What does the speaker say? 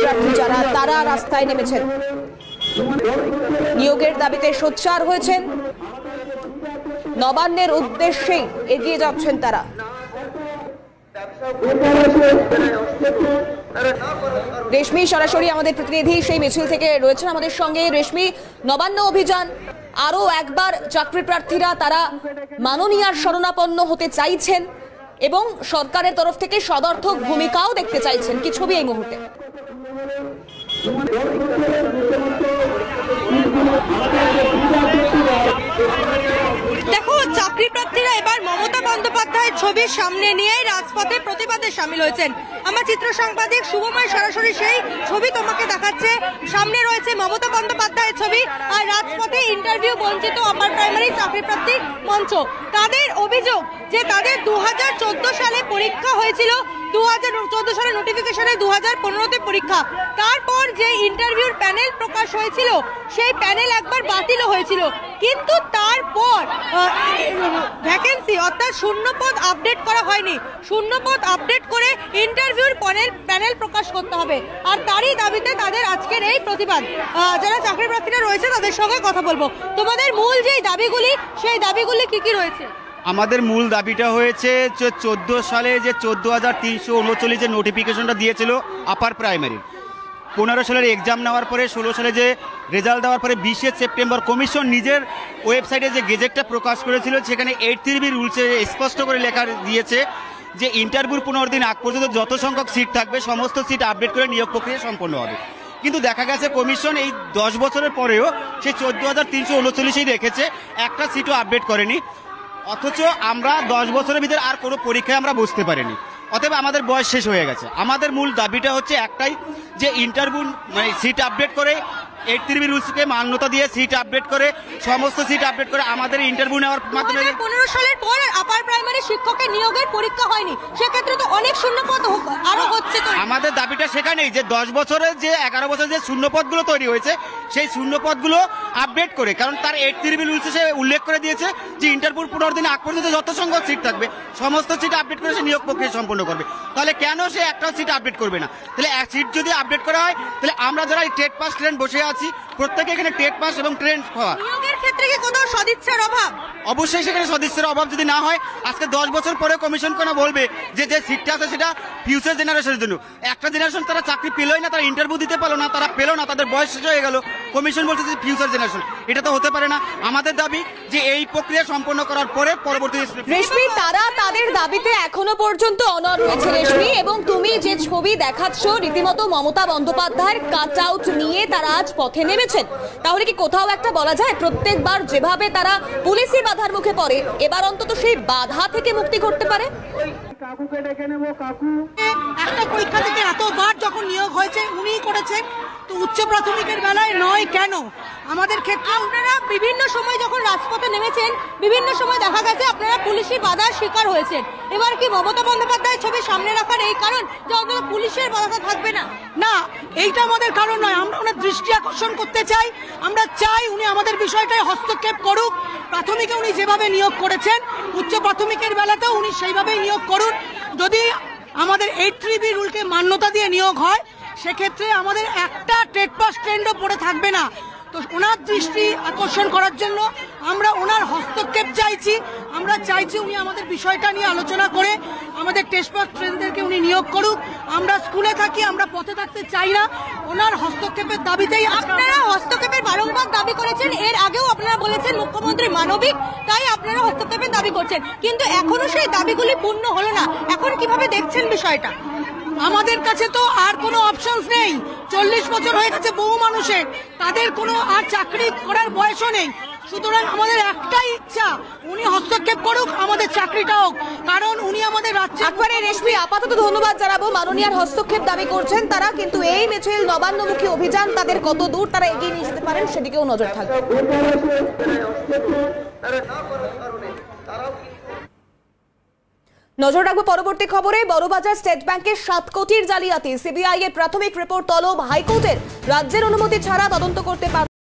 প্রার্থী যারা তারা রাস্তায় নেমেছেন, নিয়োগের দাবিতে সোচ্চার হয়েছেন, নবান্নের উদ্দেশ্যেই এগিয়ে যাচ্ছেন তারা। রেশমি সরাসরি আমাদের প্রতিনিধি সেই মিছিল থেকে রয়েছেন আমাদের সঙ্গে। রেশমি, নবান্ন অভিযান, আরো একবার চাকরি প্রার্থীরা তারা মাননীয়ার শরণাপন্ন হতে চাইছেন এবং সরকারের তরফ থেকে সদর্থক ভূমিকাও দেখতে চাইছেন। কি ছবি এই মুহূর্তে? দেখো, চাকরি প্রার্থীরা এবার মমতা বন্দ্যোপাধ্যায়ের ছবির সামনে নিয়েই রাজপথে প্রতিবাদে সামিল হয়েছেন। আমার চিত্র সাংবাদিক শুভময় সরাসরি সেই ছবি তোমাকে দেখাচ্ছে। সামনে রয়েছে মমতা বন্দ্যোপাধ্যায়ের ছবি আর রাজপথে ইন্টারভিউ বঞ্চিত আপার প্রাইমারি চাকরি প্রার্থী মঞ্চ। তাদের অভিযোগ যে তাদের 2014 সালে পরীক্ষা হয়েছিল, 2014 সালে নোটিফিকেশনে 2015তে পরীক্ষা, তারপর যে ইন্টারভিউর প্যানেল প্রকাশ হয়েছিল সেই প্যানেল একবার বাতিলও হয়েছিল, কিন্তু তারপর ভ্যাকেন্সি অর্থাৎ শূন্যপদ আপডেট করা হয়নি। শূন্যপদ আপডেট করে ইন্টারভিউর প্যানেল প্রকাশ করতে হবে, আর তারই দাবিতে তাদের আজকের এই প্রতিবাদ। যারা চাকরি প্রার্থীরা রয়েছে তাদের সঙ্গে কথা বলবো। তোমাদের মূল যেই দাবিগুলি, সেই দাবিগুলি কি কি রয়েছে? আমাদের মূল দাবিটা হয়েছে 14 সালে যে 14,339 যে নোটিফিকেশনটা দিয়েছিল আপার প্রাইমারি, 15 সালের এক্সাম নেওয়ার পরে 16 সালে যে রেজাল্ট দেওয়ার পরে 20 সেপ্টেম্বর কমিশন নিজের ওয়েবসাইটে যে গেজেটটা প্রকাশ করেছিল সেখানে 8(3)B রুলসে স্পষ্ট করে লেখা দিয়েছে যে ইন্টারভিউর 15 দিন আগ পর্যন্ত যত সংখ্যক সিট থাকবে সমস্ত সিট আপডেট করে নিয়োগ প্রক্রিয়া সম্পন্ন হবে। কিন্তু দেখা গেছে কমিশন এই 10 বছরের পরেও সেই 14,339ই রেখেছে, একটা সিটও আপডেট করেনি। অথচ আমরা 10 বছরের ভিতরে আর কোনো পরীক্ষায় আমরা বসতে পারিনি, অতএব আমাদের বয়স শেষ হয়ে গেছে। আমাদের মূল দাবিটা হচ্ছে একটাই, যে ইন্টারভিউ মানে সিট আপডেট করে 8(3)B রুলসকে মান্যতা দিয়ে সিট আপডেট করে সমস্ত সিট আপডেট করে আমাদের ইন্টারভিউ নেওয়ার মাধ্যমে। 15 সালের পর আপার প্রাইমারি শিক্ষকের নিয়োগের পরীক্ষা হয়নি, সেক্ষেত্রে তো অনেক শূন্যপদ আরো হচ্ছে। তো আমাদের দাবিটা সেখানেই যে 10 বছরের যে 11 বছরের যে শূন্যপদগুলো তৈরি হয়েছে সেই শূন্যপদগুলো আপডেট করে, কারণ তার 8(3)B রুলসে সে উল্লেখ করে দিয়েছে যে ইন্টারভিউর 15 দিন আগ পর্যন্ত যত সংখ্যক সিট থাকবে সমস্ত সিট আপডেট করে সে নিয়োগ প্রক্রিয়া সম্পন্ন করবে। তাহলে কেন সে একটা সিট আপডেট করবে না? তাহলে এক সিট যদি আপডেট করা হয় তাহলে আমরা যারা টেট পাস ট্রেন বসে আছি প্রত্যেকে এখানে টেট পাস এবং ট্রেন হওয়া, নিয়োগের ক্ষেত্রে কি কোনো সদিচ্ছার অভাব? অবশ্যই সেখানে সদিচ্ছার অভাব যদি না হয়, আজকে 10 বছর পরে কমিশন কেন বলবে যে যে সিটটা আছে সেটা ফিউচার জেনারেশনের জন্য? একটা জেনারেশন তারা চাকরি পেলই না, তারা ইন্টারভিউ দিতে পারলো না, তারা পেলো না, তাদের বয়স শেষ হয়ে গেল, কমিশন বলছে যে ফিউচার জেনারেশন। এটা তো হতে পারে না। আমাদের দাবি যে এই প্রক্রিয়া সম্পন্ন করার পরে পরবর্তী। রেশমি, তারা তাদের দাবিতে এখনো পর্যন্ত অনড় রয়েছে রেশমি, এবং তুমি যে ছবি দেখাচ্ছ রীতিমতো মমতা বন্দ্যোপাধ্যায়ের কাট আউট নিয়ে তারা আজ পথে নেমেছেন। তাহলে কি কোথাও একটা বলা যায় প্রত্যেকবার যেভাবে তারা পুলিশি বাধার মুখে পড়ে এবার অন্তত সেই বাধা থেকে মুক্তি করতে পারে? একটা পরীক্ষা থেকে এতবার যখন নিয়োগ হয়েছে উনিই করেছেন, তো উচ্চ প্রাথমিকের বেলায় নয় কেন? আমাদের ক্ষেত্রে আপনারা বিভিন্ন সময় যখন রাজপথে নেমেছেন বিভিন্ন সময় দেখা গেছে আপনারা পুলিশি বাধার শিকার হয়েছেন। এবার কি মমতা বন্দ্যোপাধ্যায়ের ছবি সামনে রাখার এই কারণ যে অন্তত পুলিশের বাধা থাকবে না? না, এইটা আমাদের কারণ নয়। আমরা ওনার দৃষ্টি আকর্ষণ করতে চাই, আমরা চাই উনি আমাদের বিষয়টায় হস্তক্ষেপ করুক। প্রাথমিকে উনি যেভাবে নিয়োগ করেছেন উচ্চ প্রাথমিকের বেলাতেও উনি সেইভাবেই নিয়োগ করুন। যদি আমাদের 8(3)B রুলকে মান্যতা দিয়ে নিয়োগ হয় সেক্ষেত্রে আমাদের একটা টেট পাস ট্রেন্ডও পড়ে থাকবে না। তো ওনার দৃষ্টি আকর্ষণ করার জন্য আমরা ওনার হস্তক্ষেপ চাইছি। আমরা চাইছি উনি আমাদের বিষয়টা নিয়ে আলোচনা করে আমাদের টেট পাস ট্রেন্ডদেরকে উনি নিয়োগ করুক। আমরা স্কুলে থাকি, আমরা পথে থাকতে চাই না। ওনার হস্তক্ষেপের দাবিতেই আপনারা হস্তক্ষেপের বারংবার দাবি করেছেন, এর আগেও আপনারা বলেছেন মুখ্যমন্ত্রী মানবিক, তাই আপনারা হস্তক্ষেপের দাবি করছেন, কিন্তু এখনো সেই দাবিগুলি পূর্ণ হলো না। এখন কিভাবে দেখছেন বিষয়টা? আমাদের কাছে তো আর কোনো অপশনস নেই। 40 বছর হয়ে গেছে বহু মানুষের, তাদের কোনো আর চাকরি করার বয়সও নেই। সুতরাং আমাদের একটাই ইচ্ছা, উনি হস্তক্ষেপ করুক, আমাদের চাকরিটা হোক, কারণ উনি আমাদের রাজ্যে। একবারে রেশমি, আপাতত ধন্যবাদ জানাবো। মাননীয়ার হস্তক্ষেপ দাবি করছেন তারা, কিন্তু এই মিছিল নবান্নমুখী অভিযান তাদের কত দূর তারা এগিয়ে নিয়ে যেতে পারেন সেদিকেও নজর থাকবে। নজর রাখবো পরবর্তী খবরে। বড়বাজার স্টেট ব্যাংকের 7 কোটির জালিয়াতি, সিবিআই এর প্রাথমিক রিপোর্ট তলব হাইকোর্টের। রাজ্যের অনুমতি ছাড়া তদন্ত করতে পারবে